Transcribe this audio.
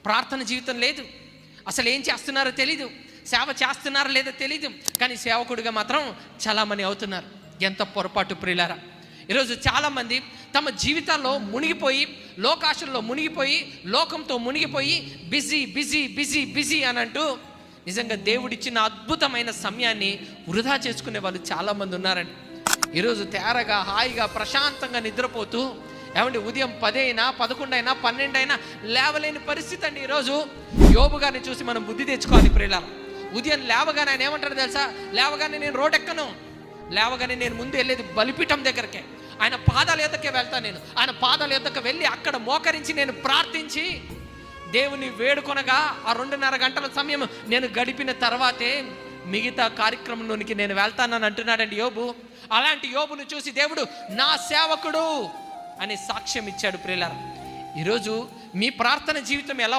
ప్రార్థన జీవితం లేదు, అసలు ఏం చేస్తున్నారో తెలీదు, సేవ చేస్తున్నారో లేదో తెలీదు, కానీ సేవకుడిగా మాత్రం చాలామంది అవుతున్నారు. ఎంత పొరపాటు ప్రియులారా. ఈరోజు చాలామంది తమ జీవితాల్లో మునిగిపోయి, లోకాశల్లో మునిగిపోయి, లోకంతో మునిగిపోయి బిజీ బిజీ బిజీ బిజీ అని అంటూ నిజంగా దేవుడిచ్చిన అద్భుతమైన సమయాన్ని వృధా చేసుకునే వాళ్ళు చాలామంది ఉన్నారండి. ఈరోజు తేరగా హాయిగా ప్రశాంతంగా నిద్రపోతూ, ఏమండి ఉదయం 10 అయినా 11 అయినా 12 అయినా లేవలేని పరిస్థితి అండి. ఈరోజు యోబు గారిని చూసి మనం బుద్ధి తెచ్చుకోవాలి ప్రియులారా. ఉదయం లేవగానే ఆయన ఏమంటారు తెలుసా? లేవగానే నేను రోడ్ ఎక్కను, లేవగానే నేను ముందు వెళ్ళేది బలిపీఠం దగ్గరకే, ఆయన పాదాల యొద్దకే వెళ్తాను. నేను ఆయన పాదాల యొద్దకు వెళ్ళి అక్కడ మోకరించి నేను ప్రార్థించి దేవుని వేడుకొనగా ఆ 2.5 గంటల సమయం నేను గడిపిన తర్వాతే మిగతా కార్యక్రమంలోనికి నేను వెళ్తానని అంటున్నాడండి యోబు. అలాంటి యోబును చూసి దేవుడు నా సేవకుడు అని సాక్ష్యం ఇచ్చాడు ప్రియులారా. ఈరోజు మీ ప్రార్థన జీవితం ఎలా